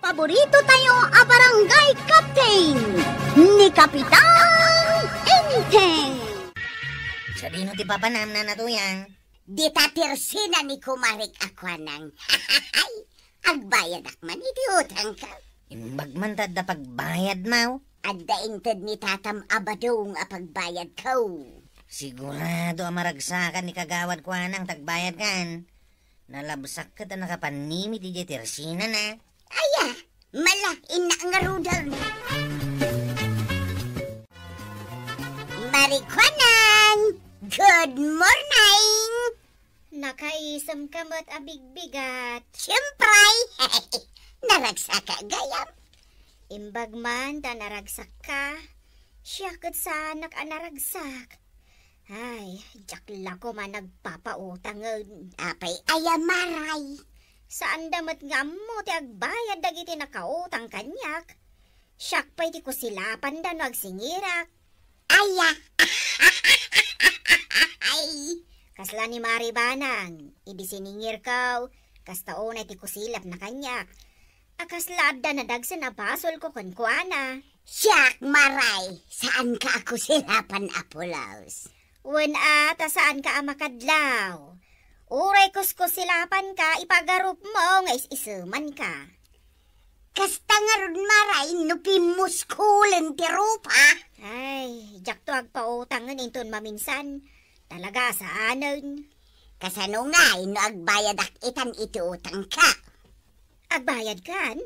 Paborito tayo a barangay captain ni Kapitan Enteng. Sabihin ti papanam na natuyang. Di tatirsina ni kumarik ako nang agbayad akman iti utang ka. Imbag man da pagbayad mo. Adda inted ni tatam abadong apagbayad ko. Sigurado maragsakan ni kagawad ko anang tagbayad kan. Nalabsak ka ta nakapanimi ti tirsina na. Aya, mala ina nga rudal. Marikwanan, good morning. Nakaisam ka mo't abigbigat. Siyempre, naragsak ka gayam. Imbag man ta naragsak ka. Siya kat sa anak naragsak. Ay, jakla ko man nagpapautangan. Apay ayamaray. Saan damat nga mo ti agbayad dagiti nakautang kanyak. Siyak pa'y ti kusilapan da no agsingirak. Aya. Ay. Kasla ni Mari Banang, ibisiningir kaw, kastaon ay ti kusilap na kanyak. Akasla da na dagsa na basol ko kuana. Siyak maray, saan ka ako silapan apulaos? Wen ata saan ka amakadlaw. Uray kuskusilapan ka, ipagarup mo nga is-isuman ka. Kasta nga ron maray, nupimuskulen ti rupa. Ay, jak to agpautangan inton maminsan. Talaga saanon. Kasano nga, no agbayad ak itan iti utang ka. Agbayad kan?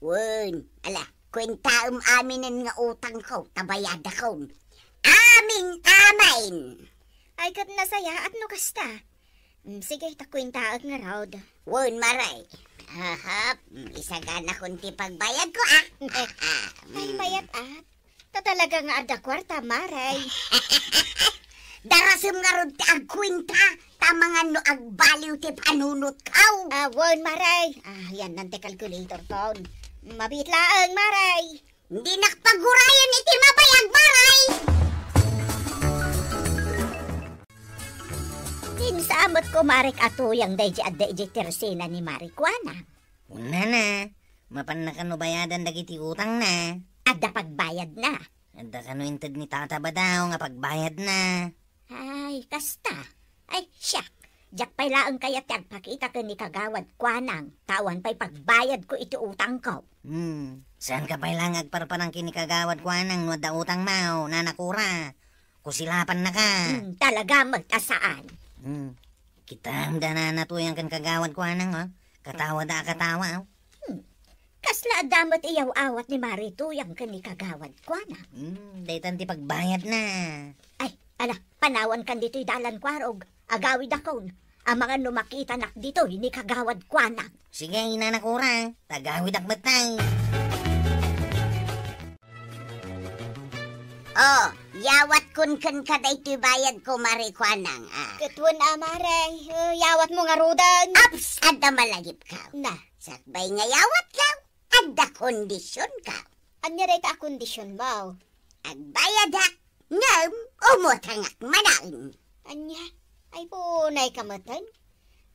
Wen, ala, kwentaum aminin nga utang ko, tabayad ako. Amin. Ay kat nasaya at no kasta. Sige, takwintaag nga raw. Wen maray. Ahap, isagan akong ti pagbayad ko Ay mayat at. Talaga nga ada kwarta maray. Darasem nga ron ti agkwinta, tamangan no agbaliw ti panunot kaw. Wen maray. Yan nante calculator ton. Mabitlaang maray. Hindi nakpagurayan iti mabayag maray. Insaamot ko marik atuyang dayji at dayji tersina ni Marikwana. Una na, mapan na kano bayadan dagiti utang na. Ada pagbayad na. Ada kano inted ni tata ba daw nga pagbayad na. Ay, kasta. Ay, siyak. Jak pa'y laang kaya tagpakita ka ni kagawad kwanang. Tawan pa'y pagbayad ko iti utang ko. Saan ka pa'y lang agparpanang kinikagawad ko anang nuwad da utang mo, nanakura. Kusilapan na ka. Talaga magtasaan. Kita ang danana to yung kan kagawad ko anang, katawa da katawa. Kasla damot iyaw awat ni Marito yung kani kagawad kwanang. Daytan ti pagbayad na. Ay, ala, panawan kan dito'y dalan kwarog. Agawid akon. Ang mga numakita nak dito, ni kagawad kwanang. Sige, inanakura. Tagawid akbatay. Oh, yawat kun kaday ti bayad ko marikwanang. Katwan amaray, yawat mo nga rudan. Aps, adda malagip ka. Na, Sakbay nga yawat ka. Adda kondisyon ka. anya ray ta kondisyon mo? Agbayad ak. Ngam, umutangak manain. Anya, ay punay kamatan.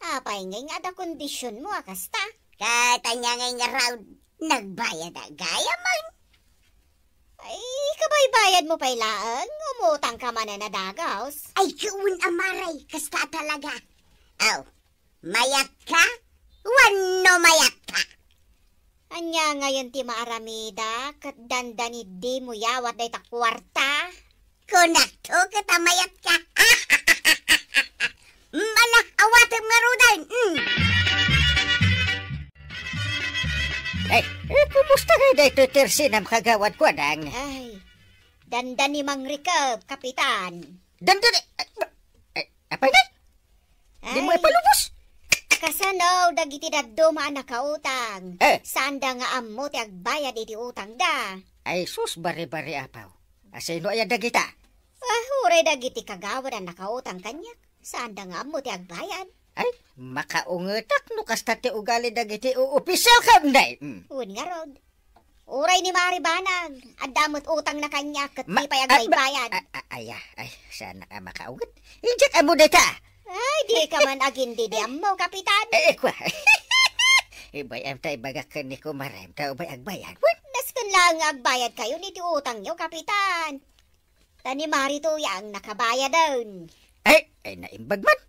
Apay ngay nga da kondisyon mo akasta. Katanya ngay nga raw, nagbayad ak gaya man. Ay, kabay-bayad mo pa'y laan. Umutang ka man na nadagaws. Ay, kuun amaray, kasta talaga. Aw, mayat ka? Wano mayat ka? Anya ngayon ti maaramida, kat dandani di mo yawat day ta kwarta. Kunakto kita mayat ka. Malah awatang marudan. Kumusta kayo dito tersinam kagawad ko anang? Ay, dandani mang rikab, kapitan. Dandan, apay na? Di mo ipalubos? Kasano, dagiti daddo maanakautang. Saan da nga ammo ti agbayad iti utang da. Ay sus, bari-bari apaw. Asino ay dagita? Huray dagiti kagawad ang nakautang kanyak. Saan da nga ammo ti agbayad. Ay, makaungetak no kasta ti ugali dagiti opisyal ka nday. Uwan nga rod. Uray ni Mari Banang, adamot utang na kanya kat di pay agbayad. Ay, sana ka makaugat. Ijak amo data. Ay, di ka man agin di mo, kapitan. Kwa. Ibayam ta ibagakan ni kumarem ta ubay agbayad. Naskan lang agbayad kayo ni ti utang nyo, kapitan. Tani marito yang nakabayad doon. Ay naimbag man.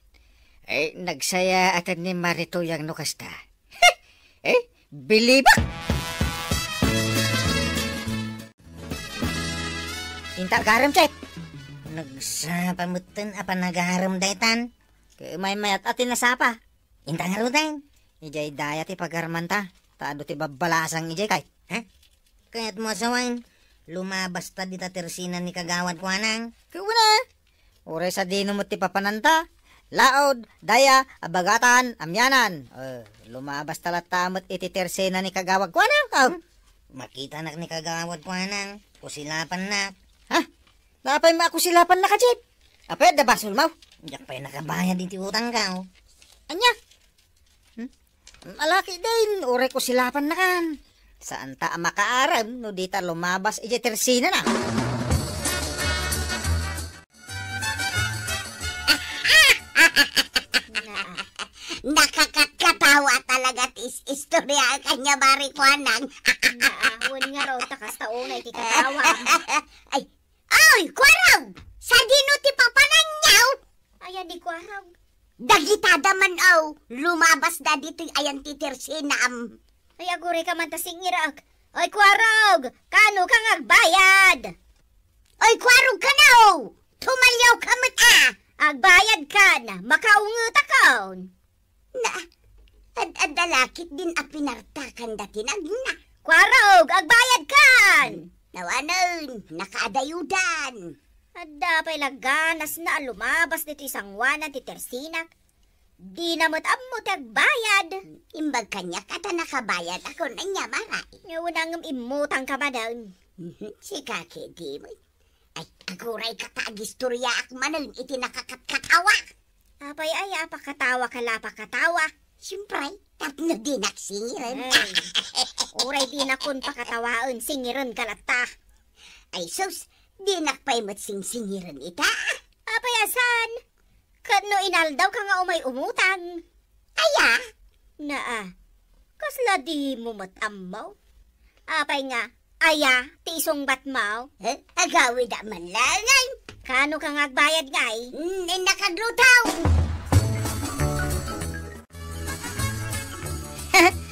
Ay, nagsaya atan ni Marito yang nukasta. Bilibak! Inta garam, Cep. Nagsapamutan apa nagaharam daytan. May mayat atin na sapa. Inta ngarutan. Ijay daya ti pagarman ta. Taado ti babalasang ijay kay. Ha? Kaya't mo asawan. Lumabas ta di ta tersinan ni kagawad ko anang. Kuna. Uray sa dino mo ti papananta. Laod, daya, abagatan, amyanan. Lumabas talat tamot iti tersena ni kagawad ko anang. Makita nak ni kagawad ko anang. Kusilapan nak. Ha? Napay makusilapan na ka, Jip. Apay, dabasul mo. Diyak pa'y nakabayad iti utang ka. Anya? Malaki din, uray kusilapan na kan. Saan ta makaaram no di ta lumabas iti tersena na? Nakakatawa talaga tis istorya kanya bari ko anang. Naahon nga raw takas taunay ti katawa. Ay, kwaraw! Sa dino ti papanang niyaw! Ayan di ko araw. Dagitada man lumabas da dito ayan ti tersinam. Ay aguri ka man ta singirak. Ay kwarog, kano kang agbayad? Ay, kwarog ka na Tumalyaw ka mat Agbayad ka na, makaungot akaon. Na, adalakit din a pinartakan dati na. Kwarog, agbayad kan! Nawanon, nakaadayudan. Adda pa'y laganas na lumabas dito isang wanan ti tersinak. Di namot amot agbayad. Imbag kanya kata nakabayad ako na niya maray. Ngawanang imutang ka ba daw? Si kaki di mo. Ay, aguray katagistorya ak manon iti nakakatkatawa. Apay ay apakatawa ka lapakatawa. Siyempre, tatno di naksingiran. Uray di na kun pakatawaan, singiran kalata. Ay sus, di nakpaimot singiran ita. Apay asan? Kano inaldaw ka nga umay umutang. Aya? Kasla di mo matamaw. Apay nga, aya, ti isong batmaw. Agawid man lang ay. Kano ka nga agbayad ngay? Nakaglutaw.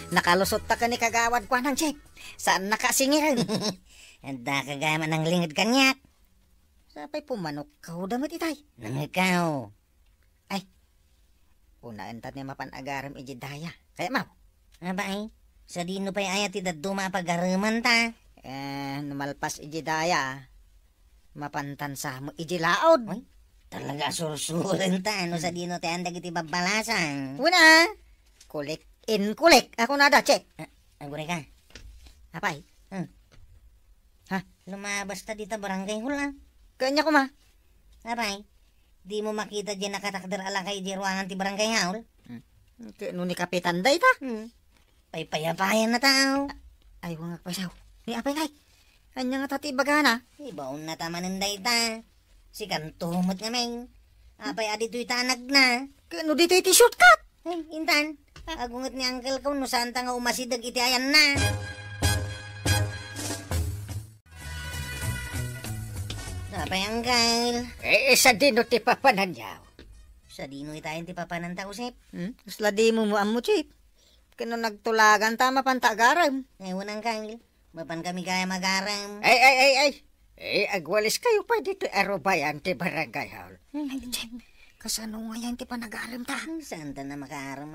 Nakalusot ta ka ni kagawad ko ng Jip. Saan nakasingiran? Anda kagama ng lingid kanyak. Sapay pumanok kao damit itay. Nang ikaw. Unaan ta ni mapanagaram iji daya. Kaya mau. Abay, sa dino pa'y ayat ti daduma pagaraman ta. Numalpas iji daya. Mapantansa mo iji laod. Uy, talaga sursurin ta. Ano sa dino tayo andag iti babalasang. Una, kulik in kulik. Ako na da, check. Agure ka. Apay? Lumabas ta dito barangay hula. Kanya ko ma. Abay, di mo makita dyan nakatakder ala kay di ruangan ti barangay haul. Kano ni kapitan day ta? Paypayapayan na tao. Ay, wang agpasaw. Ni apay kay. Kanya nga tati bagana. Ibaon na tamanin day ta. Si kantumot nga may. Apay adito'y tanag na. Kano dito iti shortcut? Ay, intan. Agungot ni uncle ko no saan ta nga umasidag iti ayan na. Apay uncle. Sa dino ti papananyaw. Sa dino itayin ti papanan ta usip. Usla di mo mo, Chip. Kano nagtulagan tama pantagaram. Ngayon uncle. Mapan kami kaya magaram. Ay. Agwalis kayo pa dito arobayan ti barangay hall. Ay, Chip. Kasano nga yan ti panagaram ta? Saan ta na makaaram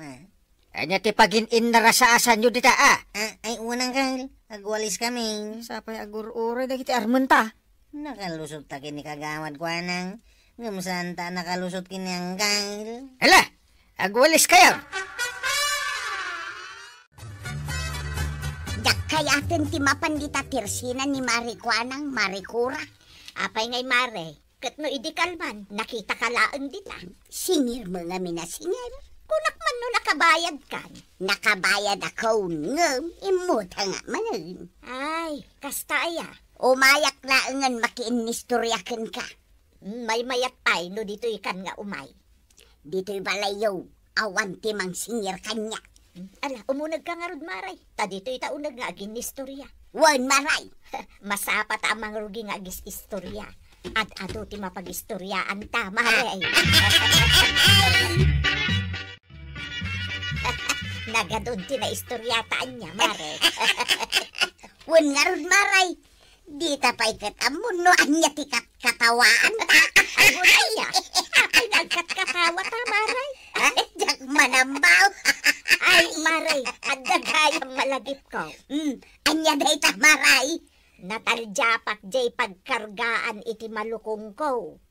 Anya ti pagin-in na rasaasan nyo dita Ay, unang uncle. Agwalis kami. Sapay agur-ure dagiti armen ta. Nakalusot ta kini kagawad ko anang. Ngamusan ta nakalusot kini uncle. Hala, agwalis kayo. Dak kayaten ti mapandita tirsina ni Marikuanang Marikura. Apay ngay mare, katno idikalman, nakita kalaan dita. Singir mo nga minasingir. Kunak man no nakabayad kan. Nakabayad ako ngem, imuta nga manon. Ay, kasta aya. Umayak laangan makiinistoryakan ka. May mayat ay no dito ikan nga umay. Dito'y balayaw, awan ti mang singir kanya. Ala, umunag ka nga rod, Maray. Ta dito itaunag nga agin istorya. Wan maray. Masapat amang rugi nga agis istorya. At ato ti mapag-istoryaan ta, Maray. Nagadun ti na istoryataan niya, Maray. Wan nga ron maray. Di ta pa ikatamon no anya ti katawaan ta. Ay, bunaya. Apay nagkatkatawa ta, Maray. Jak manambaw. Ay, Maray, adagayang malagip ko. Anya day ta maray. Nataljapak jay pagkargaan iti malukong ko.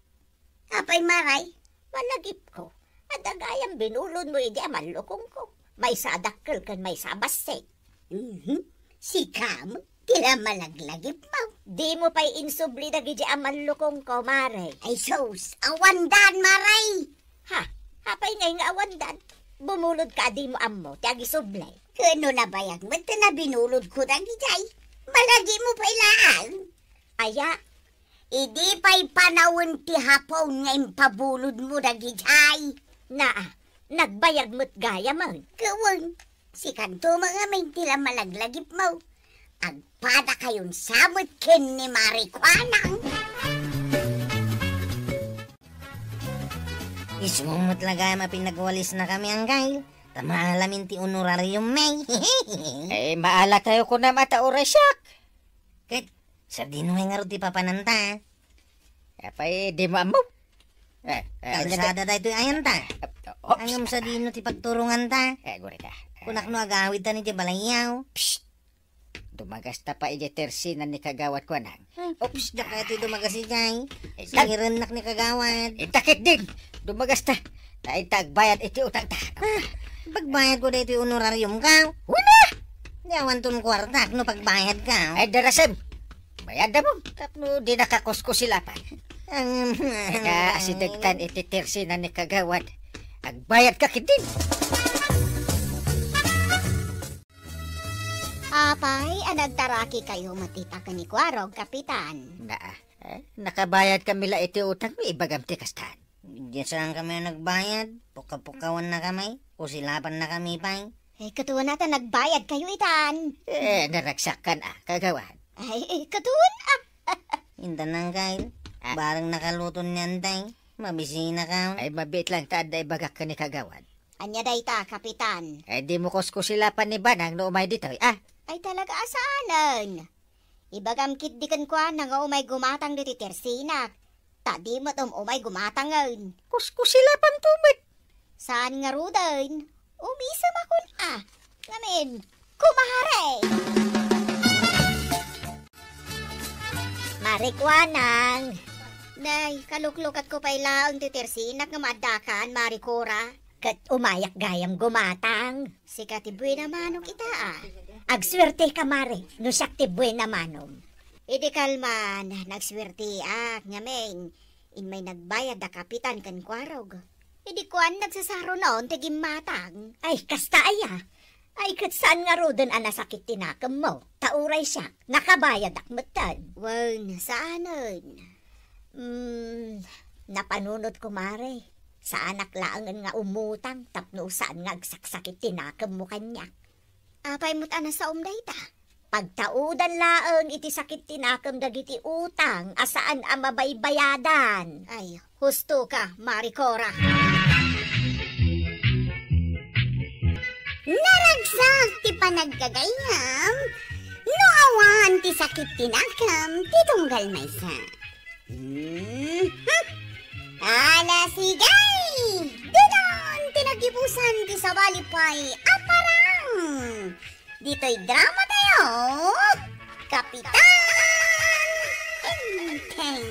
Apay maray. Malagip ko. Adagayang binulon mo iti malukong ko. May sadakkel kan may sabasek. Si Kam, tila malaglagip mo. Di mo pa'y insubli na gidi ang malukong ko, Maray. Ay sos, awandan maray. Ha? Hapay ngay nga awandan. Bumulod ka di mo amo, tiyagi sublay. Kano na bayag mo, na binulod ko na gijay. Malagi mo pa ilaan. Aya, Idi pa'y panawon ti hapon nga impabulod mo na gijay. nagbayag mo't gaya man. Kawan, si kanto mga may tila malaglagip mo. Agpada kayon samot ken ni Marikwanang. Isumot lagay mapinagwalis na kami ang gail. Tamaalamin ti honorarium may. Maala tayo ko na mata orasyak. Ket, sa dinuhay nga ro ti papananta. Apay, di mo amo. Kalsada da ito ayan ta. Angam sa dino ti pagturungan ta. Guri ka. Kunak no agawid ta ni ti balayaw. Dumagas ta pa ije-tersinan ni kagawad ko nang. Ops, da kaya ti dumagasi jay. Singirenak ni kagawad. Takit din. Dumagas ta. Naitagbayad iti utang ta. Pagbayad ko da ito honorarium ka. Wala! Yawan tun kwarta no pagbayad ka. Ay, darasem. Bayad na mo. Tapno di nakakusko sila pa. Asidagtan iti tersinan ni kagawad. Agbayad ka kitin. Apay, anagtaraki kayo matita ka ni Kwarog, Kapitan. Nakabayad kami la iti utang may ibagam ti kastan. Diyan saan kami nagbayad. Pukapukawan na kami. Usilapan na kami pa. Katuwan natin nagbayad kayo itan. Naragsakan kagawad. Ay, katuwan Intan nang kail. Barang nakaluton niyan tay. Mabisina ka. Ay, mabit lang taad na ibagak ka ni kagawad. Anya dayta, Kapitan. Ay, di mo kusko sila pa ni Banang no umay dito. Ay talaga asanan. Ibagam kit di kan kwa na nga umay gumatang diti tersinak. Tadi mo umay gumatangan. Kusko sila pang tumit. Saan nga rudan? Umisa makun Ngamin, kumahare. Marikwanang. Nay, kaluklukat ko pa ilaang ti tersinak nga maadakan, Marikora. Kat umayak gayam gumatang. Si Katibuy na manong ita Agswerte ka, Mare. No siya tibuy na manom. Idi kalman, nagswerte ngamin. In may nagbayad na Kapitan kan Kwarog. Idi kuan nagsasaro noon tigim matang. Ay, kasta aya. Ay, kat saan nga rodan anasakit tinakam mo? Tauray siya. Nakabayad akmatan. Wan, saanon? Napanunod ko, Mare. Sa anak laangan nga umutang, tapno saan nga agsaksakit tinakam mo kanya. Apay mo't ana sa umday ta. Pagtaudan laang iti sakit tinakam dagiti utang, asaan ang mabaybayadan. Ay, husto ka, Marikora. Naragsak ti panagkagayam. No awan ti sakit tinakam, ti tunggal maysa. Ala sigay! Dinon tinagibusan ti sawalipay aparang! Dito'y drama tayo! Kapitan Enteng!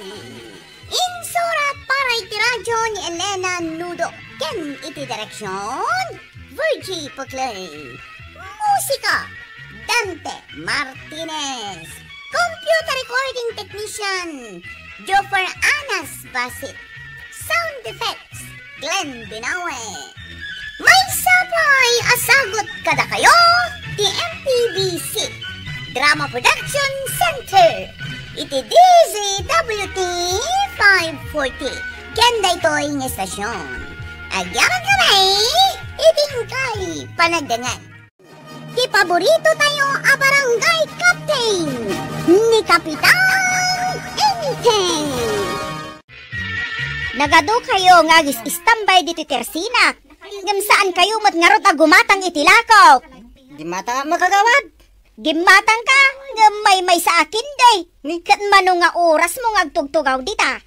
Insurat para iti radyo ni Elena Nudo. Ken iti direksyon Virgie Poclay. Musika Dante Martinez. Computer recording technician Joffer Anas Basit. Sound effects, Glenn Binawe. May sabay asagot kada kayo, the MPBC Drama Production Center. Iti DZWT 540. Kenda ito'y ng estasyon. Agyaman kami, itingkay panadangan. Ti paborito tayo a barangay captain ni Kapitan Enteng. Nagado kayo nga istambay dito Tersinak. Ngam saan kayo mat ngarot a gumatang itilakok? Gimatang mo kagawad. Gimatang ka, ngam may sa akin day. Kat mano nga oras mo nga agtugtugaw dita.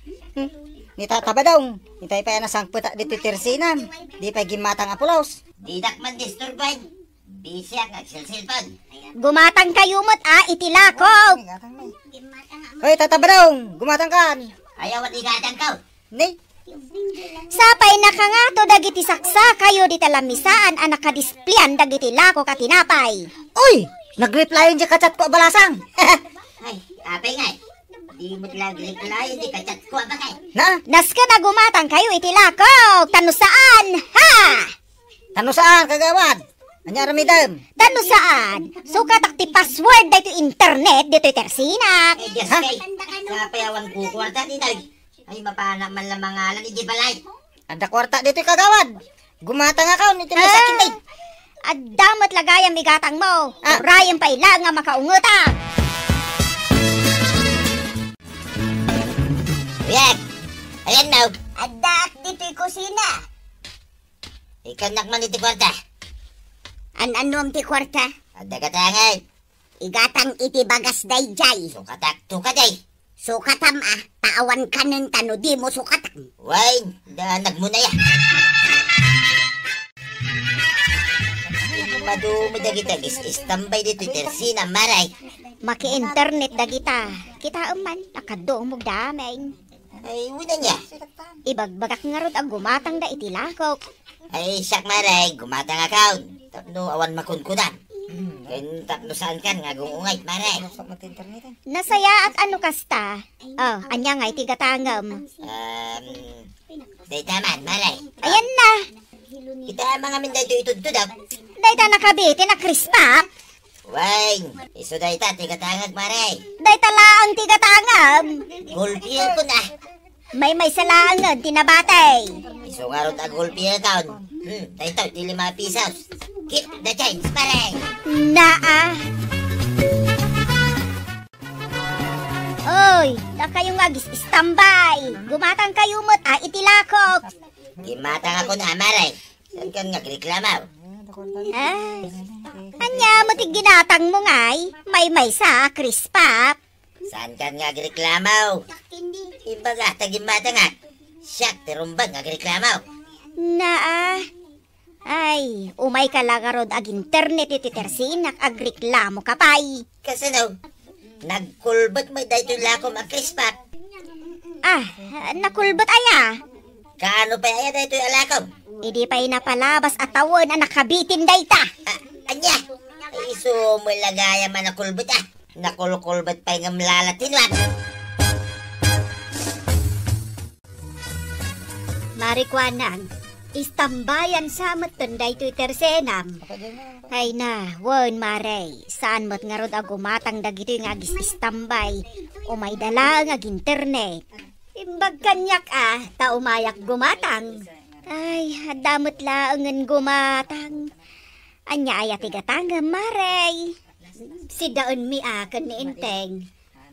Nitataba daw. Itay pa yan nasangputa dito Tersinam. Di pa gimatang apulaos. Didak man disturbay. Bisyak nagsilsilpon. Gumatang kayo mat itilakok. Hoy, tataba daw. Gumatang kan. Ayaw at igatang ka. Ni, Sapay nakangato dagiti saksa kayo di talamisaan ang nakadisplyan dagiti lako katinapay. uy! Nag-replyan di kachat ko balasang. Ay, apay nga. Di mo lang reply, di ka chat ko abakay. Na, Naska na gumatang kayo itilakok. Tano saan? Ha? tano saan kagawad? Anyara midam. Tano saan? Sukat akti password dito internet dito Tersinak. Ay, Diyos Ha? kay. Kapayawan ko kwarta dito. Ay, mapana man lang mangalan, hindi balay. Ada kwarta dito kagawad. Gumatang ako nito sa akin day. At damat lagayang bigatang mo. Ah. Rayang pa ila nga makaungutang. Yak! Ayan now. Adak dito'y kusina. Ikanak man iti kwarta. Anom ti kwarta. Ada katangay. Igatang iti bagas dayjay. Sukatak to ka day. Sukatam taawan kanin tano di mo sukatan. Why? Danag mo na ya. Madumi dagita istambay dito Tersina maray. Maki-internet dagita. Kita man, nakadoong mo daming. Ay, una niya. Ibagbagak nga rod ang gumatang da itilakok. Ay, siyak maray. Gumatang account. Tapno awan makunkunan. Kaya tapno saan kan nga gungungay maray. Nasaya at ano kasta? Oh, anya nga itigatangam. Dahil taman maray. Ayan na. Kita mga minday ito daw. Dahil ta nakabiti na krispa. Why? Iso dahil ta, tigatangag maray. Dahil tala ang tigatangam. Gulpil ko na. May salaangan tinabatay. Iso nga ron ang gulpil account. Dahil ta, di 5 pisos. Keep the change maray. Naa. Oy, na kayong agis istambay. Gumatang kayo mo't itilakok. Gimatang ako na maray. Saan kan nga reklamaw? Ah, anya mo't ginatang mo ngay. May sa krispap. Saan kan nga reklamaw? Ibaga, tagimata nga. Siyak, tirumbag nga reklamaw. Naa. Ay, umay ka lang arod ag internet iti Tersinak ag reklamo ka pay. Kasi no, nagkulbot mo dahil lako magkrispat. Ah, nakulbot aya. Kaano pa aya dahil alakom? Idi pa'y napalabas at tawon ang nakabitin dayta. Anya, ay iso mo lagaya man nakulbot Nakulkulbot pa'y nga malalatinwag. Marikwanang, istambayan sa matunday to'y Tersenam. Ay na, won maray, saan mo't nga rod agumatang dagito yung agis istambay. Umay dala ang ag internet. Imbag kanyak ta umayak gumatang. Ay, damot laangan gumatang. Anya ay atigatang maray. Si daon mi akan ni Inteng.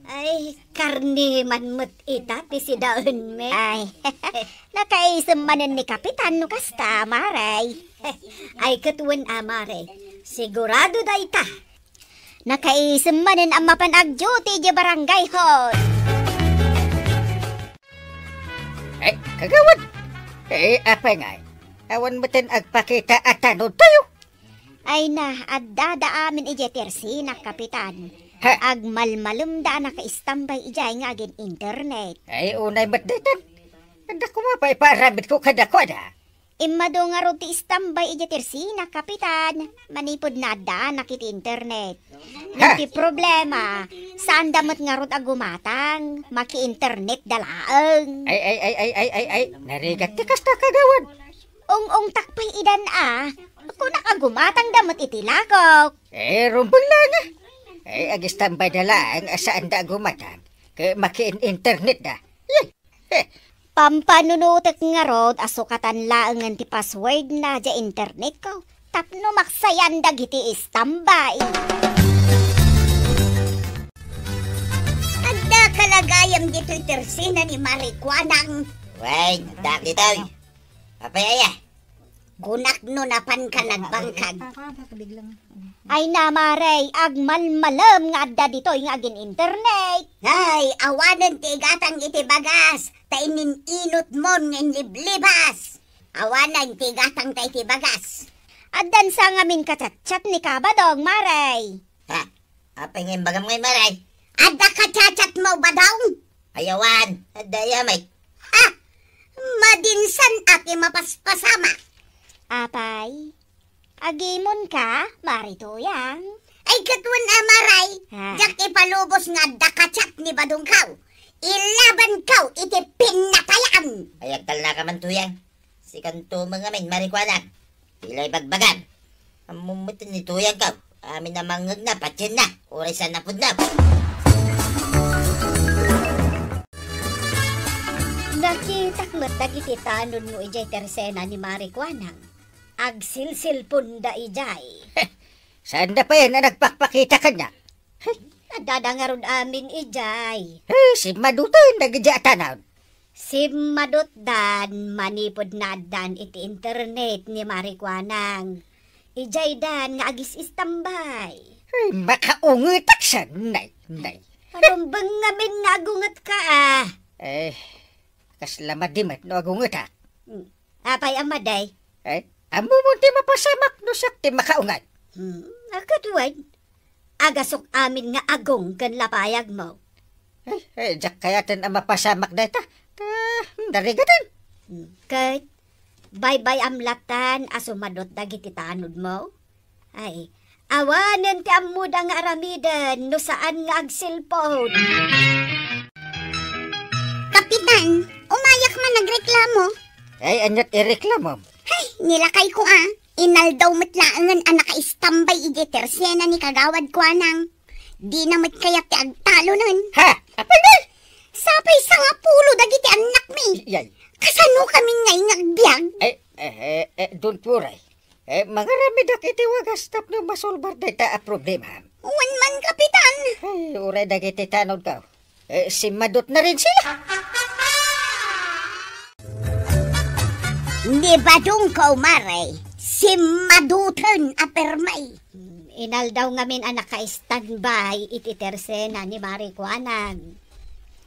Ay, karni man mo't ita ti si daon mi. Ay, nakaisam manan ni Kapitan no kasta, maray. Ay, katuwan maray. Sigurado da ita. Nakaisam manan ang mapanag-duty di barangay hall. Ay, kagawad. Apa nga? Awan mo tin agpakita at tanod tayo. Ay na, at dada amin ije Tersinak, Kapitan. Ha? Ag malmalum da naka-istambay ijay nga agin internet. Ay, unay ba't datan? Kada ko mapay parabit ko kada ko da. Imado nga ro ti istambay ije Tersinak, Kapitan. Manipod na da nakit internet. Ha? Hindi problema. Saan damot nga ro agumatang? Maki-internet dalaang. Ay. Narigat ti kasta kagawad. Ong takpay idan Ako nakagumatang damot itilakok. Rumbang lang agistambay na lang asaan da gumatang. Kaya maki-internet da. Pampanunutek nga rod, asukatan laangan ti password na dya internet ko. Tapno maksayan dagiti istambay. Agda kalagayam dito'y tersina ni Marikwanang. Way, dak dito. Papayaya. Gunak no napan ka nagbangkag. Ay namaray, agmalmalam nga adda dito'y nga agin internet. Ay, awanan ti gatang iti bagas. Tainin inot mo ng liblibas. Awanan ti gatang ta iti bagas. Addan sa ngamin kachat-chat ni Kabadong, maray. Ha? Apay ngayon bagam ngayon maray. Adda ka chachat mo ba daw? Ayawan. Adaya may. Ha? Madinsan at mapaspasama. Apay, agimon ka, marituyang. Ay katwan amaray. Ha? Jak ipalubos nga adda ka chat ni Badungkaw. Ilaban kaw iti pinatayan. Ayagtal na ka man tuyang. Si kanto mga min marikwanang. Ilay bagbagan. Amumutin ni tuyang ka. Amin na mangag na, patsin na. Oray sa napod na. Nakita mo't dagiti tanon mo ijay tersena ni Marikwanang. Agsilsil punda ijay. Saan na pa yan na nagpakpakita ka niya? Nadadangarod amin ijay. Si Madutan nagdya tanaw. Si Madot dan manipod na dan iti internet ni Marikwanang. Ijay dan nga agis istambay. Makaungitak siya, nay. Parumbang ngamin nga agungat ka ah. Kaslamat di mat no agungitak. Apay amaday. Amo mo di mapasamak no sakti makaungat. Akatuwad. Agasok amin nga agong kan lapayag mo. Jak kayatan ang mapasamak na ita. Darigatan. Kahit bye-bye amlatan asumadot dagiti tanod mo. Ay, awanan ti amuda nga aramidan no saan nga agsilpon. Kapitan, umayak man nagreklamo. Ay, anyat ireklamo. Hay, nilakay ko Inaldaw matlaangan ang naka-istambay iti tersena ni Kagawad Kwanang. Di na kayak ti agtalo nun. Ha? Apay na? Sapay sa nga pulo dagiti anak mi. Yay. Kasano kami ngay ngagbiag? Don't worry. Mga ramidak iti wagas tap no masolbar data a problema. Wan man, Kapitan. Ay, uray dagiti tanod ka. Si Madot na rin sila. Di ba dong ka umaray? Si Madutan apermay. Inaldaw ngamin anak ka-standby iti tersena ni Marikwanang.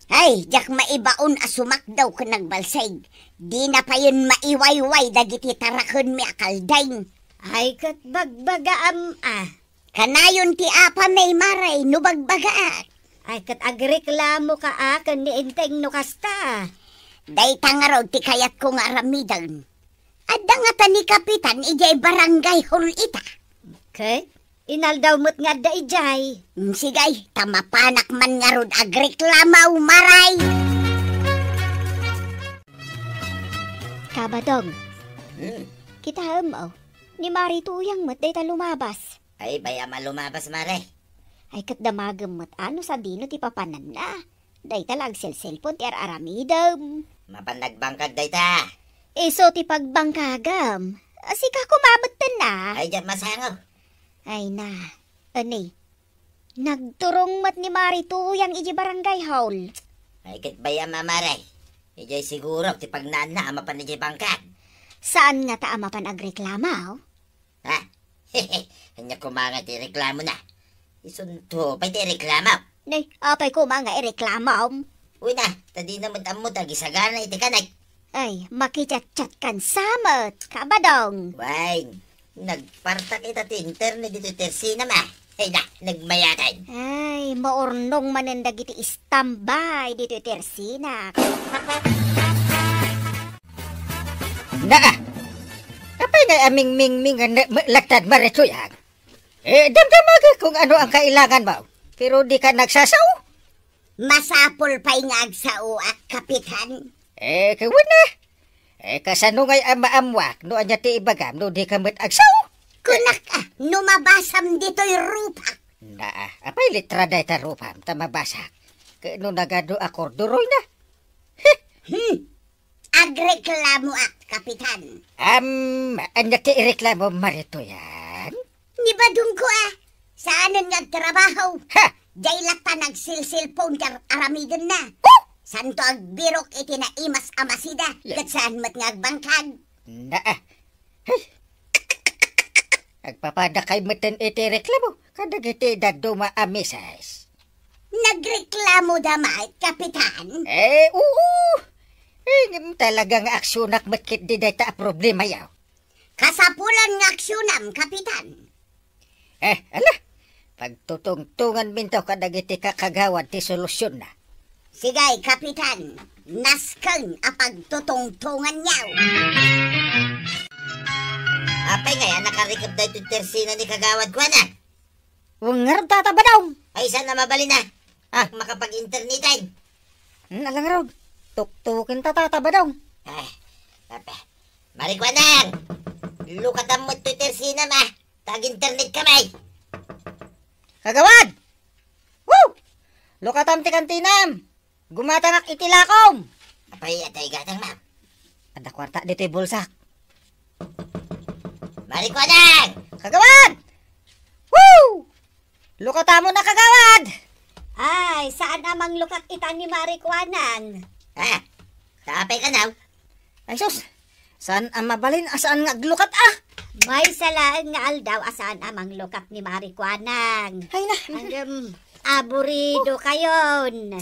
Ay, jak maibaon asumak daw ka nagbalsig. Di na pa yun maiwayway dagiti tarakon mi akaldain. Ay kat bagbagaam Kanayon ti apa may maray no bagbaga. Ay kat agreklamo ka akan ni Inteng no kasta. Day tangaraw ti kayat ko nga aramidan. Adda nga ta ni Kapitan ijay barangay hall ita. Okay? Inaldaw mo't nga da ijay. Sigay, tamapanak man nga rod agreklamaw maray. Kabadong, kita mo, ni Marituyang mo't day ta lumabas. Ay, baya malumabas mare. Ay kat damagam mo't ano sa dino ti papanan na. Day talag cellphone ti aramidam. Mapanagbangkag day ta. Iso ti pagbangkagam. Asika kumamatan na. Ay, dyan masangaw. Ay na, ani, nagturong mat ni Marituyang iji barangay hall. Ay, kit baya mamaray. Ijay siguro, ti pagnana, ama pa ni jay bangkag. Saan nga ta ama pan agreklamaw? Ha? Hanya kumanga ti reklamo na. Isunto, pa'y ti reklamo. Nay, apay ko mga ireklamaw. Uy na, tadi naman amo tagisagana iti kanay. Ay, makichat-chat kan samot, Kabadong. Wine, nagpartak ita ti internet dito tersina ma. Ay na, nagmayatan. Ay, maurnong manendag iti istambay dito tersina. Apay na aming ming latad Marituyang. Damdamaga kung ano ang kailangan mo. Pero di ka nagsasaw. Masapol pa'y ngagsao at Kapitan. Kawin na. Kasano ngay amaamwak no anya ti ibagam no di ka met agsaw. Kunak numabasam dito'y rupa. Apay litra day ta rupam ta mabasak. Kano nagado akorduroy na. Agreklamo Kapitan. Nakireklamo marito yan? Ni badung ko saanan nga trabaho? Ha! Jay lata nagsilsilpon kar aramidon na. Santo ag birok iti na imas amasida. Kat saan mat nga agbangkag. Hey! Agpapadakay matan iti reklamo. Kadag iti daduma amisas. Nagreklamo damay, Kapitan. Oo! Talagang aksyonak matkit di data problema yaw. Kasapulan nga aksyonam, Kapitan. Ala! Pagtutungtungan mintaw kadag iti kakagawad ti solusyon na. Sigay, Kapitan. Naskan apagtutungtungan yaw. Apay nga, nakarikap na ito tersina ni kagawad ko na. Ungarap tataba daw. Ay, saan na mabali na? Makapag-internetan. Alang raw. Tuktukin tataba daw. Marikwanang! Lukatan mo ito tersina ma. Tag-internet kamay. Kagawad! Woo! Lukatam ti kantinam. Gumatangak itilakom. Apay, atay gatang ma'am. Ada kwarta dito bulsak. Marikwanang! Kagawad! Woo! Lukatamo na kagawad! Ay, saan amang lukat itang ni Marikwanang? Tapay ka now. Ay sus! Saan ang mabalin? Asaan nga aglukat May salaan nga aldaw asaan amang lukat ni Marikwanang. Ay na! Aburido kayon.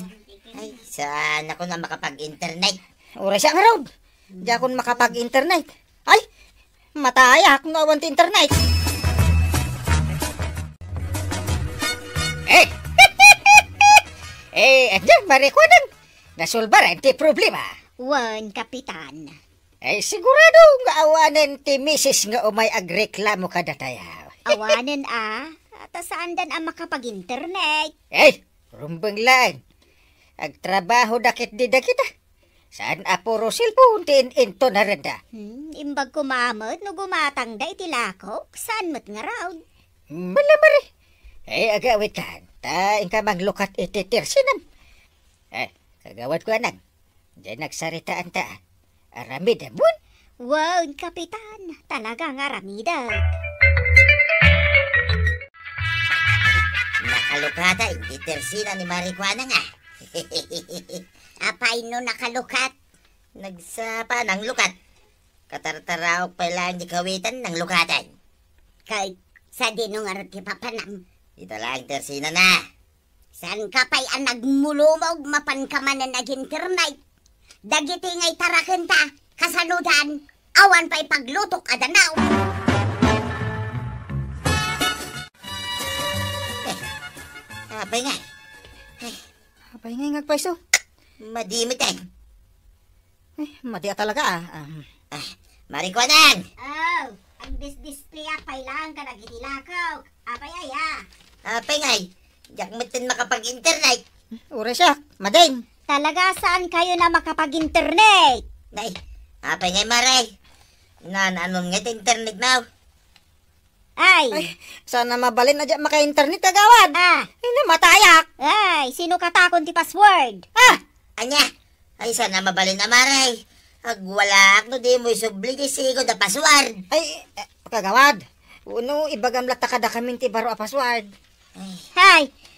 Ay, saan ako na makapag-internet? Oras siya nga raw. Di akong makapag-internet. Ay! Mataya akong nawan ti internet. Andiyan, Marikwanang. Nasulbaran ti problema. Wan, Kapitan. Sigurado nga awanan ti misis nga umay agreklamo kada tayo. Awanan at saan dan ang makapag-internet? Rumbang lang. Agtrabaho dakit di dakita. Saan apuro silpon tin into naranda. Imbag kumamot no gumatang da itilakok, saan mat nga raw? Malamari. Agawit ka. Taing ka maglukat ititirsinan. Kagawad ko anang. Diyan nagsaritaan ta. Aramida bun. Wow, Kapitan. Talagang aramida. Nakalukata, hindi tersina ni Marikwanang Apay no nakalukat. Nagsapa ng lukat. Katartaraok pa lang di kawitan ng lukatan. Kay sa dinungar ti papanam. Ito lang tersina na. Saan ka pa'y ang nagmulumog mapan ka man na nag-internet? Dagiti ngay taraken ta, kasaludan, awan pa'y paglutok adanaw. Apay nga. Apay nga ngagpaiso. Madimit Madia talaga Marikwanang! Ang display apay lang ka nagitilakaw. Apay Apay nga. Diyak matin makapag-internet. Oras siya. Mading. Talaga saan kayo na makapag-internet? Apay nga maray. Anon nga internet now. Ay, sana mabalin na dyan maka-internet kagawad. Matayak. Sino katakon ti password? Anya? Ay, sana mabalin na maray. Agwala no di mo isubli di sigo da password. Kagawad. Uno, ibagamlat kada kaming ti baro a password.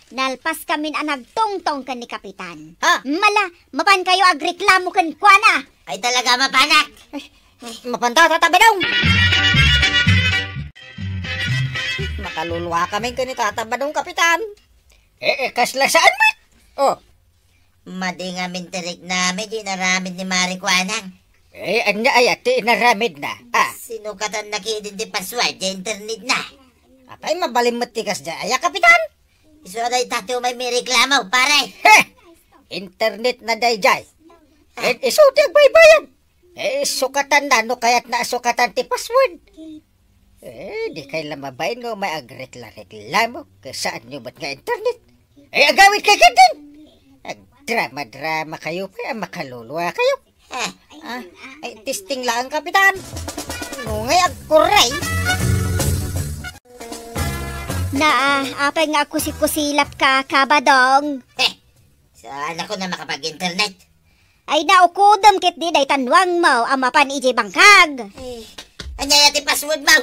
Nalpas kamin ang nagtongtong kan ni Kapitan. Mala, mapan kayo agreklamo kan kuana. Ay, talaga mapanak. Mapanta tatabi daw. Makaluluwa kami kani tataba daw, Kapitan. Kasla saan mo? Madi nga mintirik namin, di naramid ni Marikwanang. Anya ay ati naramid na. Sinukatan na kidin di password, di internet na. Apay mabalim matikas dyan. Kapitan. Iso day tato may reklamo, pare. Internet na day jay. Iso di agbaybayan. Sukatan na, no kaya't na sukatan ti password. Di kayo lamabayin nga may agreklamo. Saan nyo ba't nga internet? Agawit kayo din. Drama-drama kayo pa, makaluluwa kayo. Testing lang, Kapitan. Ngungay agkuray. Apay nga kusilap ka, kabadong. Saan ako na makapag-internet? Ay naukudom kit di day tanwang mo ang mapan iji bangkag. Anyay ati password mo.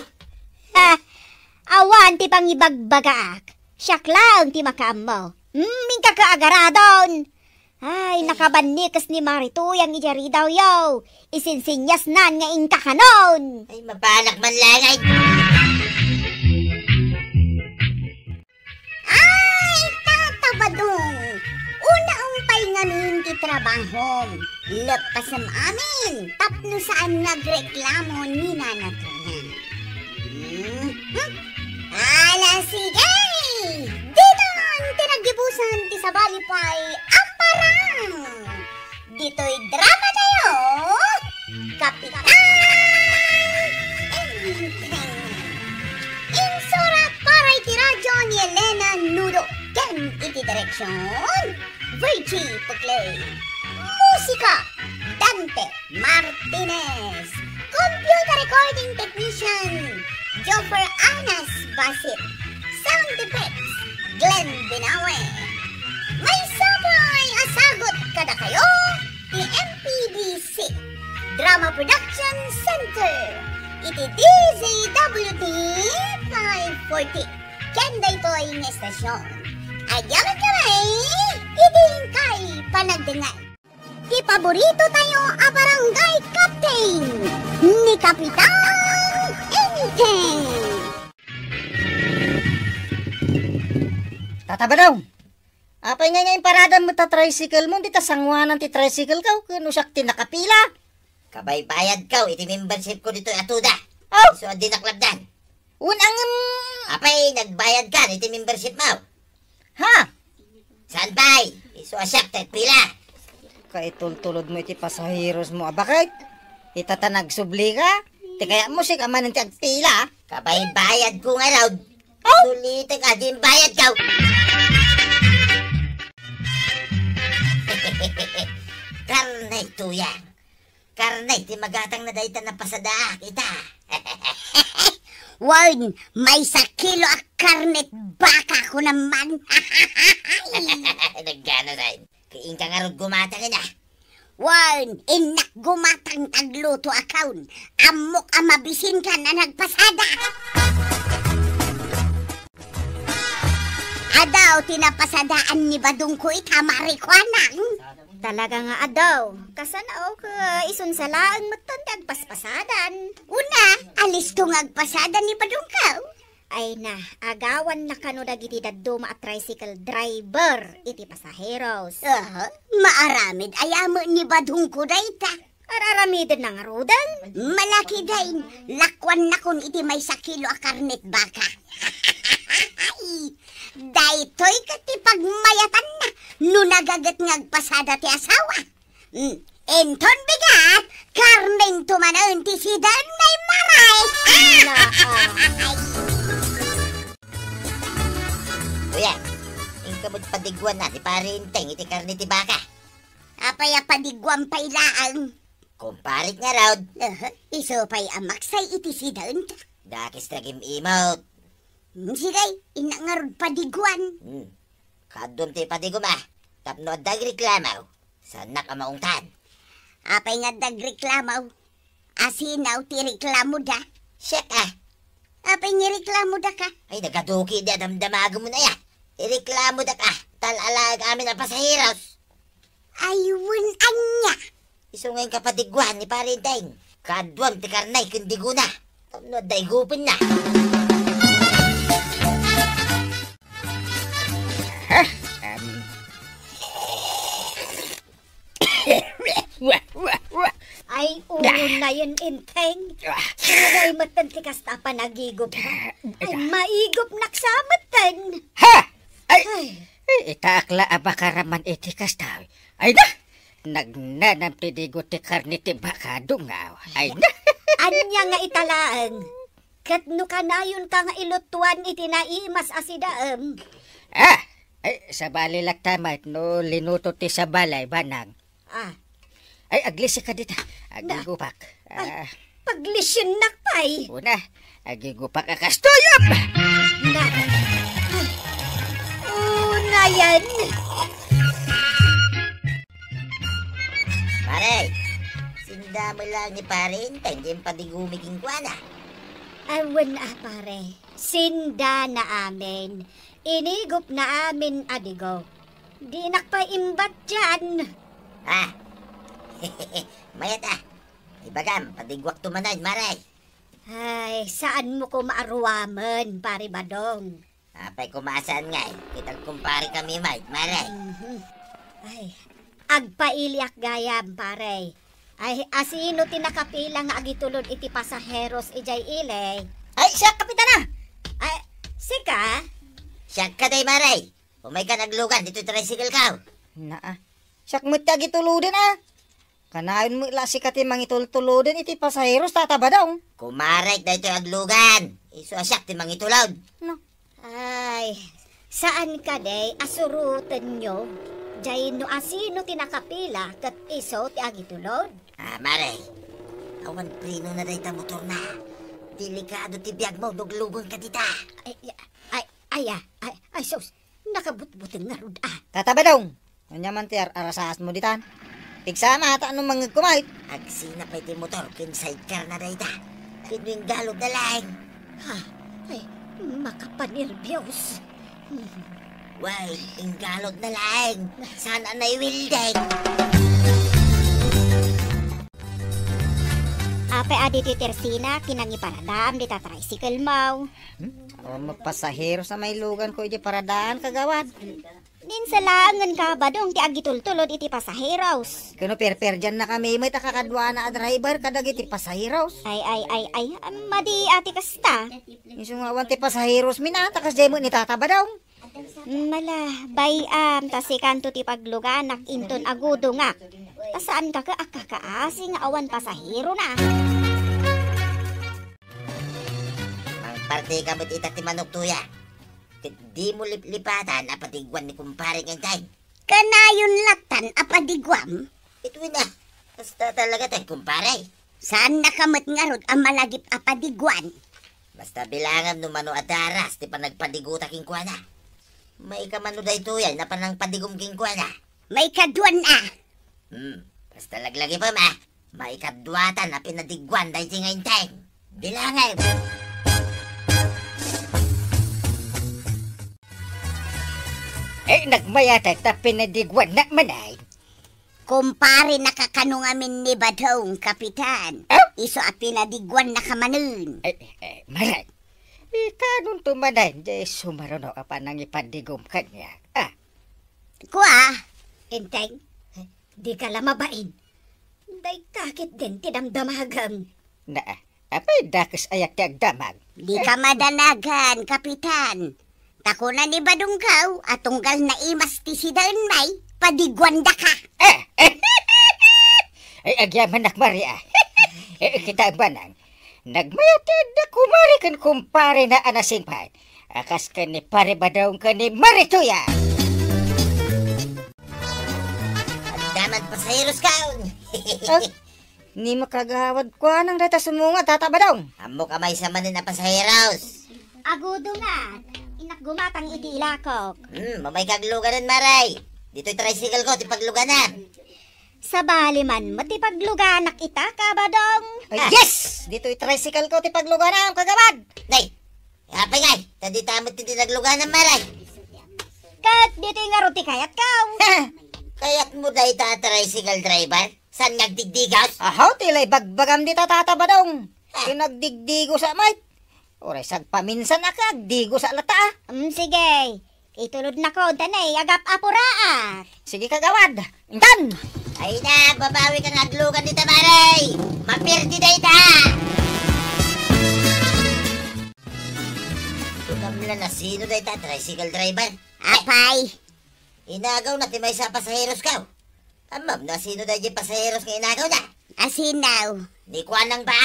Awan ti pangibagbagaak. Siyak lang ti makaam mo. Mingka kaagaradon. Ay, nakabanikas ni Marito yang ijari daw yaw. Isinsinyas nan nga ingka kanon. Ay, mabalak man lang ay. Ay, tatabadong. Una umpay ngamin ti trabaho. Lepasam amin. Tapno saan nagreklamo ni nanatunya. Ala, sige! Dito ang tinagibusan ti Sabalipay ang parang. Dito'y drama tayo. Kapitan Enteng. Insurat para iti radyo ni Elena Nudo. Ken iti direksyon. Virgie Pugley. Musika Dante Martinez. Computer recording technician Joffer Anas Basit. Sound effects Glenn Binawe. May sabay asagot kada kayo ni MPBC Drama Production Center. Iti DZWT 540. Kenda ito ay estasyon. Ayaman kamay, iding kay panagdingay. Di paborito tayo a barangay captain ni Kapitan Enteng. Tatabadaw. Apay nga yung parada mo ta tricycle mo, di ta sangwanan ti tricycle ka, kano siya tinakapila. Kabay bayad ka, iti membership ko dito atuda. Oh! So, di naklabdan. Unang, Apay, nagbayad ka, iti membership mo. ha? Saan bay? Iso asyak, pila. Kay tultulod mo iti pasahiros mo, abakay? Itata nagsubli ka? Ti kaya mo siya kamanan ti agpila. Kabay bayad ko nga raw. Oh! Sulitin ka, di bayad ka. Karnay tuyang. Karnay, ti magatang na dayta na pasada kita. Word, may sa kilo a karnet baka ko naman. Naggana rin. Kain ka nga rin gumata ka na. Word, inak gumatang tagluto akaun. Amok amabisin ka na nagpasada. Adaw, tinapasadaan ni Badong ko itamarikwanang. Talaga nga adaw. Kasanaw ka isun salaan matandag paspasadan. Una, alis kong agpasada ni Badong ka. Ay na, agawan na kano dagiti daduma at tricycle driver iti pasaheros. Maaramid ayamo ni Badong ko dayta. Araramidin ng rudan. Malaki dain, lakwan na kun iti may sa kilo a karnet baka. Daytoy kati pagmayatan na, no nagagat ngagpasada ti asawa. Enton bigat, karneng tumanon ti sidan may maray. Kuya, yung kamot padigwan na, ti parinteng, iti karni ti baka. Apay apadigwam pailaan. Kumparit nga raw. Iso pa'y amaksay iti sidan. Dakis naging emote. Sigay, inangarod padigwan. Kadum ti padigum ah. Tapno dag reklamaw. Sanak ang maungtan. Apay nga dagreklamaw. Asinaw ti reklamo da. Siyak ah. Apay nga reklamo da ka. Ay nagaduki di damdamago mo na ya. Ireklamo da ka. Talalag amin ang pasahiros. Ayun anya. Iso ngayon kapadigwan ni parinteng. Kadwam ti karnay kundi guna. Tapno day gupin na. Ay, ulo na yun, Enteng. Ay, matantikas na panagigop na. Ay, maigop naksamatan. Ha! Ay! Itakla abakaraman itikas tao. Ay na! Nagnanam ti digo ti karni ti baka dungaw. Ay na! Anya nga italaan. Kat no kanayon ka nga ilutuan iti naimas asidaem. Ah! Ay, sa bali laktamat no linuto ti sa balay banang. Ay, aglisi ka dita. Agigupak. Paglisyon nakpay. Una, agigupak akastoyop! Na. Una yan. nalaman lang ni pare Inteng, di padigumiging kwa na. Awan pare. Sinda na amin. Inigop na amin adigo. Di nakpaimbat dyan. Ha? Mayat Ibagam, padigwak tumanay, maray. Ay, saan mo ko maaruwaman, pare Badong? Apay kumasaan nga Kitang kumpare kami, mate, maray. Ay, agpailiak gayam, pare. Ay, asino tinakapilang nga agitulod iti pasaheros ijay ilay. Ay, siya, kapitana! Ay, sika? Siyak ka day, maray. Umay ka naglugan, dito tricycle ka. Naa, siyak mo tiyag ituludin Kanayon mo ila si kati mangitultuludin iti pasaheros tataba daw. Kumarek dito aglugan. Iso asyak ti mangitulod. No. Ay, saan ka day asurutan nyo? Jay no asino tinakapila kat iso ti agitulod? Maray. Awan prino na day ta motor na. Delikado ti biyag mo, duglugon ka dita. Ay, sus, nakabutbutin nga rud Tataba daw. Kanya man ti arasaas mo ditan. Tigsama ata anong mga kumait. Agsina pa iti motor, kin sidecar na day ta. Kinuing galog na lang. Ay, makapanirbyos. Why, inggalog na lang. Sana na'y wildeng. Apay aditi tersina, kinangi paradam, di tricycle mau. O mapasahero sa may lugan ko iti paradaan kagawad. Din sa langan ka ba dong ti agitultulod iti pasaheros? Kano per dyan na kami may takakadwa na driver kadag iti pasaheros. Ay, madi ati kasta. Iso nga awan ti pasaheros minatakas jay mo ni tataba daw. Mala, bayam, tasi kanto ti pagluganak inton agudo nga. Tasaan ka akakaasi nga awan pasahero na. Mang parte ka ba't ita ti manok tuya? Di mo lipatan apatigwan ni kumpare ngaytay. Kanayon latan apadigwam. Ito na. Basta talaga tayo kumpare. Saan nakamot nga rod ang malagip apadigwan? Basta bilangan no mano adaras ti panagpadiguta king kuana. May kamano day tuyan na panang padigum king kuana. May kaduan Basta laglagi pa may kadwatan na pinadigwan day ti ngaytay. Bilangan. Nagmayatag ta pinadigwan na manay. Kumpare nakakanong amin ni Badong, kapitan. Iso a pinadigwan na kamanun. Maray. Ikanong tumanay, jay sumaruno ka pa nang ipandigom kanya. Kuha, Enteng, di ka lamabain. Day kakit din tinamdamagang. Apay dakas ayak ti agdamag. di ka madanagan, kapitan. Tako na ni Badong kaw, at tunggal na imas ti si may, padigwan da ka. Ay agyaman nak Maria. Kita ba nang nagmayatid na kumari kan kumpare na anasing pa. Akas ka ni pare ba daw ka ni Marituya? Daman pasaheros kaon. Ni makagawad ko nang data sumunga tataba daw. Amo kamay sa manin na pasaheros. Agudo nga, inak gumatang iti ilakok. Mamay kagluganan maray. Dito'y tricycle ko, ti pagluganan. Sa bali man, matipagluganak ita ka ba dong? Yes! Dito'y tricycle ko ti pagluganan kagawad. Nay, hapay ngay, tadi tamot ti nagluganan maray. Kat dito nga ruti kayat kaw. Kaya't mo dahi ta tricycle driver? San nagdigdigas? Ahaw, tilay bagbagam di tataba daw. Kinagdigdigo sa mait. Oray sagpaminsan na kagdigo sa lata. Sige, itulod na ko, tanay, agap apuraa. Sige kagawad. Intan! Ay na, babawi kang aglugan dita maray. Mapirdi dahi ta. Tugamla na sino dahi ta tricycle driver? Apay, Inagaw na ti may sa pasaheros ka. Amam na sino dahi yung pasaheros nga inagaw na? asinaw. Ni kuan nang ba?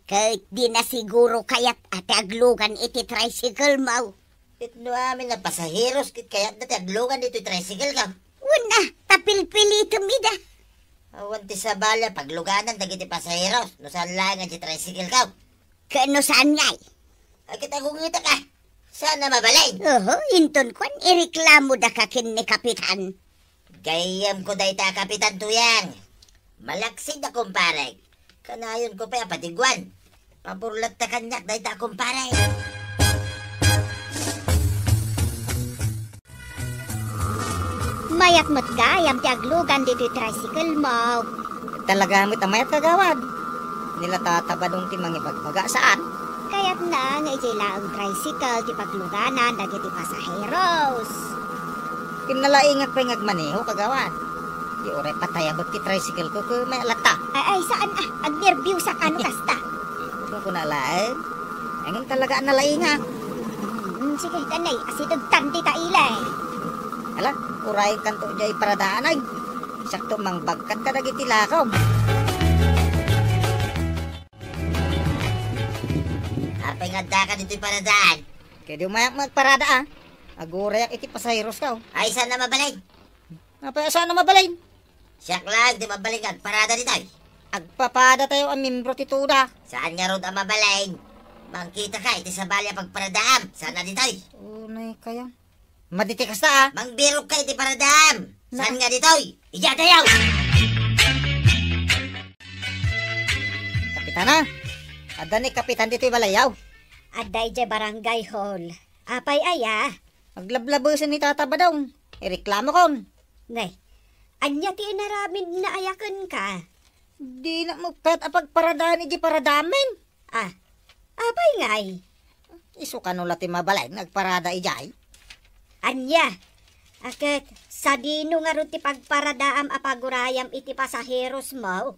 Kahit di na siguro kayat ate aglugan iti tricycle mo. Itno amin na pasaheros kit kayat na ti aglugan dito yung tricycle ka. Una, tapilpilito mida. Awan ti sa bala pagluganan dagiti pasaheros. No saan lang ang ti tricycle ka. Kano saan ngay? Ay kita gungita ka. Sana mabalay. Inton kwan, ireklamo da kakin ni kapitan. Gayam ko dahi ta kapitan tuyang. Malaksid na kumpare. Kanayon ko pa patigwan. Paburlat ta kanyak dahil ta kumpare. Mayat mo't gayam ti aglugan dito tricycle mo. Talaga mo't amayat kagawad. Nila tatabadong ti mangipagbaga saan. Kaya't na nga ijay ang tricycle ti pagluganan dagiti pasaheros. Kinalaingag pa yung agmaneho kagawad. Di oray patayabot ti tricycle ko kung may alata. Ay saan agnerview sa kano kasta. Kung ko nalaing, ayun talaga nalaingag. Sige, tanay, asidog tanti ta ilay. Ala, uray kanto jay paradaan ay. Sakto mang bagkat ka dagiti lakaw. Apay nga da ka dito'y paradaan. Kaya di umayak magparada ah. Agurayak iti pasahiros ka. Ay, saan na mabalay? Napaya saan na mabalain? Siyak lang, di mabalay ka. Parada dito'y. Agpapada tayo ang membro ti Tuda. Saan nga ron ang mabalay? Mangkita ka, iti sa balya pagparadaam. Saan na dito'y? Unay kaya. Maditikas ta ah. Mangbirog ka, iti paradaam. Saan nga dito'y? Ija tayo! Kapitana. Ada ni kapitan dito'y balayaw. Aday jay barangay hall. Apay aya. Maglablabusan ni Tata Badong. Ireklamo kon. Ngay, anya ti inaramin na ayakan ka. Di na magpet apag paradaan iji paradamen. Apay ngay. Isu kanula ti mabalay nagparada ijay. Anya, akit sa dino nga ron ti pagparadaam apagurayam iti pasaheros mo.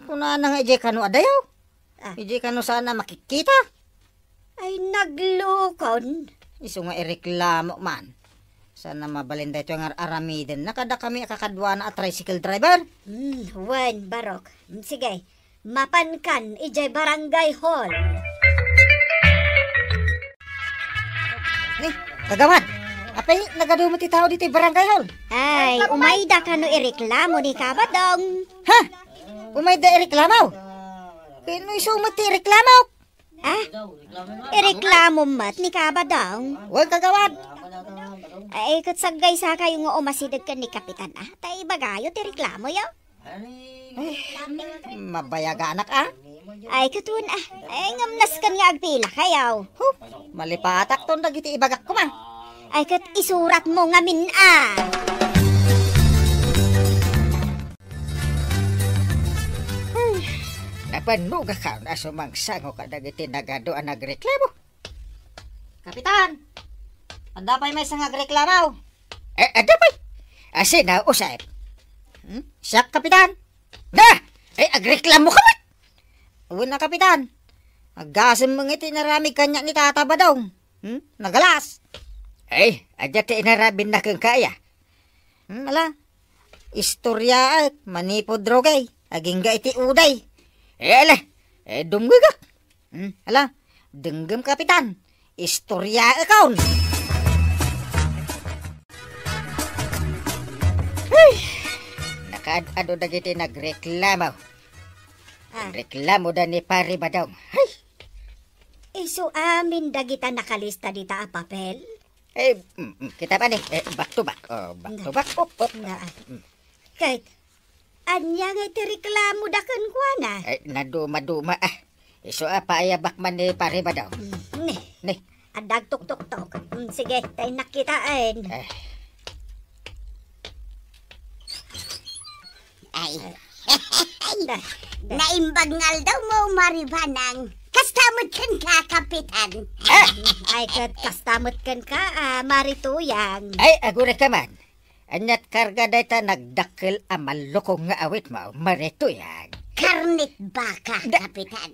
Kuna na nga ijay kano adayaw. Ijay kano sana makikita. Ay naglukon. Isu nga ireklamo man. Sana mabalinda ito ang aramiden. Nakada kami kakadwa na tricycle driver. Wen, barok. Sige, mapankan ijay barangay hall. Ni, kagawad. Apay, nagadumot ti tao dito barangay hall. Ay, umayda ka no ireklamo ni Kabadong. Ha? Umay da ireklamo? Kino isumot ti ireklamo? Ireklamo mat ni Kabadong. Huwag kagawad. Ay, katsagay sa kayo nga umasidag ka ni Kapitan Tay bagayo ti reklamo yaw. Mabayaga anak ah. Ay, katun Ay, ngamnas kan nga agpila kayaw. Malipatak ton dagiti ibagak ko man. Ay, kat isurat mo ngamin Napanuga ka na sumangsango ka dagiti nagado ang nagreklamo. Kapitan! Andapay may isang nagreklamaw. Andapay! Asin na usap. Siyak, Kapitan. Na! Agreklamo ka ba? Una, Kapitan. Agasim mong iti naramig kanya ni Tata Badong. Nagalas. Adya ti inarabin na kang kaya. Ala, istorya at manipod drogay. Aging ga iti uday. Ala, dumgagak. Ala, denggem Kapitan. Istorya akaun. Nakaad-ado dagiti nagreklamo. Reklamo da ni Pari Badong. Isu amin dagita nakalista dita papel. Kita pa ni, back to back. Back to back. Kahit, anya nga iti reklamo dakan kwa na. Naduma-duma Isu paayabak man ni Pari Badong. Ni. Adag tuk-tuk-tuk. Sige, tayo nakitaan. Naimbagngal daw mo, Maribanang. Kastamot kan ka, Kapitan. Ay, kastamot kan ka, Marituyang. Agura ka man. Anyat karga dayta nagdakil amalukong nga awit mo, Marituyang. Karnit baka, Kapitan.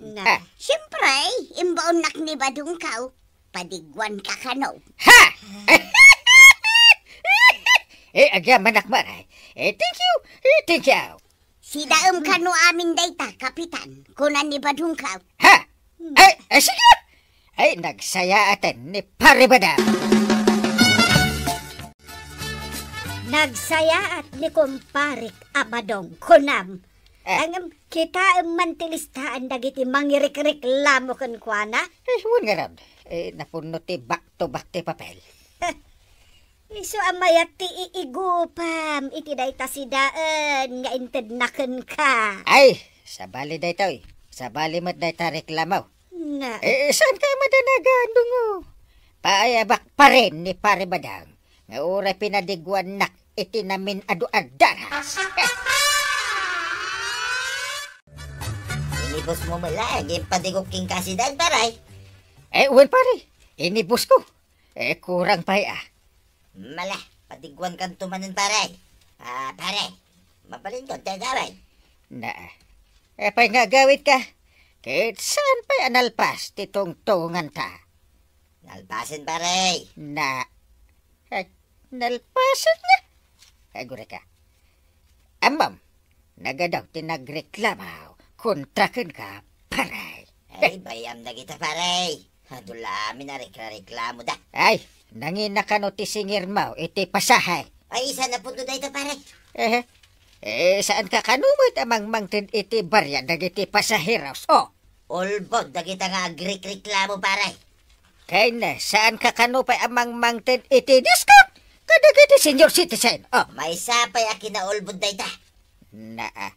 Siyempre, imbaon nak ni Badong Kaw. Padigwan ka kano. Ha! Agya manak maray. Thank you. Si daem kano amin dayta, Kapitan. Kunan ni Badong Kaw. Ha! Sige! Nagsaya atin ni Pari Badong. Nagsaya at ni kumparik Abadong kunam. Ang kita mantilistaan dagiti mangirik-reklamo kan kuana. Huwag nga ram. Napuno ti back to back ti papel. Isu amayat ti iigupam iti dayta sidaan nga inted naken ka. Sa bali day tayo. Sa bali mat day ta reklamo. Na, Saan ka madanagan dungo? Paayabak pa rin ni Pare Badang. Nga oray pinadigwan nak itinamin adu-adaras. Inibos mo mala, padigok king kasidan, paray. Uwan pare. Inibus ko. Kurang pa Mala, padigwan kang tumanan, paray. Pare, mabalin ko, tagaway. Na. Pa'y nga gawit ka. Kahit saan pa'y analpas titong tungan ta. Nalpasin, paray. Na. Nalpasan nga. Agure ka. Amam, nagadaw tinagreklamaw. Kontrakan ka, paray. Ay, bayam na kita, paray. Dulamin na reklamo da. Ay, nangina ka no ti singir mo, iti pasahay. Ay, isa na punto da ito, paray. Saan ka kanumit amang mangtin iti barya dagiti pasaheros? Olbod, da kita nga reklamo, paray. Kaya na, saan ka kanupay amang mangtin iti discount? Kadagiti senior citizen. May sapay akin na olbod da ita. Naa.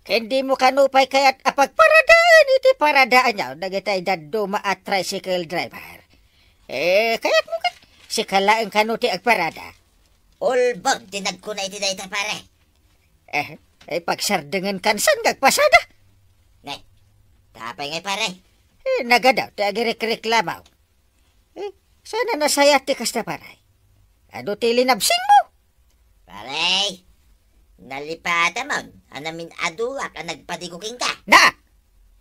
Hindi mo kanupay kaya't apagparadaan iti paradaan niya. Dagitay daduma at tricycle driver. Kaya't mo ka, si kalaang kanuti agparada. Olbod, tinag ko na iti da ita, pare. Pagsardengan kansan gagpasada. Ngay, tapay ngay, pare. Nagadaw, ti agireklamaw. Sana nasaya ti kasta paray. Ado ti linabsing mo. Paray, nalipata mo. Anamin aduak ang nagpadiguking ka. Na!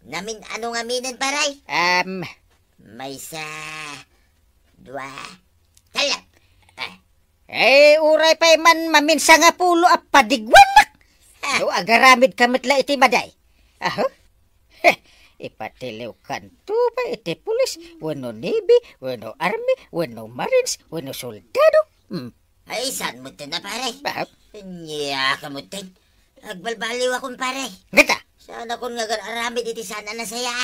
Namin ano nga minin, paray? May sa... dua... talap. Uray pa'y man maminsa nga pulo at padigwan na. So, agaramid kamitla iti maday. Ipatiliw kanto pa iti pulis, wano navy, wano army, wano marines, wano soldado. Ay, saan mo na, pare? Bahap? Niya ka mo tin. Agbalbaliw akong, pare. Gata? Sana kung nga aramid iti sana nasaya.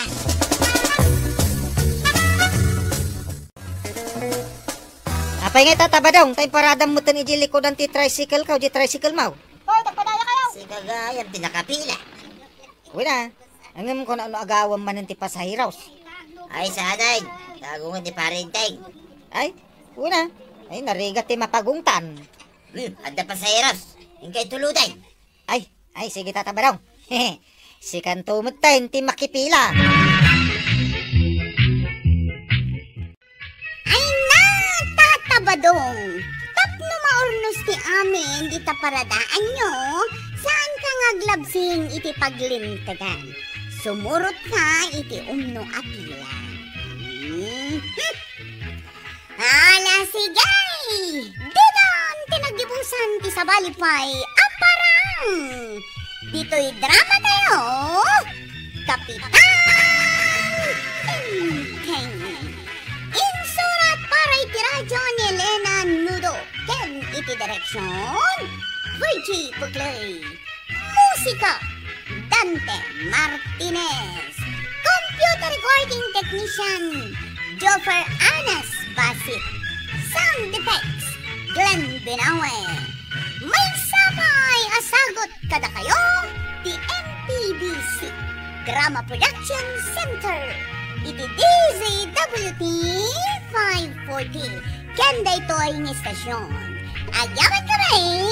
Apay nga tatabadong, tayo paradang mo tan ijilikod ang ti tricycle ka o di tricycle mau. Hoy, tagpadaya kayo! Si kagayam, tinakapila. Uy na, angam ko na ano agawang man ti pasahiros. Ay, sanay. Tagungan ni parenteng. Ay, uy na, ay narigat ti mapagungtan. Adda pa sa heros. Hingkay tuluday. Ay, sige tatabadong. Si kanto mo tayo ti makipila. Ay na, tatabadong! Tapno maurnos ti amin, di paradaan nyo, saan ka ngaglabsing iti paglintagan? Sumurot ka iti umno apila. Ala sigay! Dinan tinagdibusan ti sabalipay aparang! Dito'y drama tayo! Kapitan Enteng! Insurat para iti radyo ni Elena Nudo ken iti direksyon Virgie Pugley. Musika Dante Martinez. Computer recording technician Joffer Anas Basit. Sound effects Glenn Binawe. May sabay asagot kada kayo di MPBC Drama Production Center. Iti DZWT 540. Kanda ito ay ng istasyon. Ayaman kami,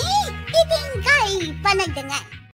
itingkay panagdangan.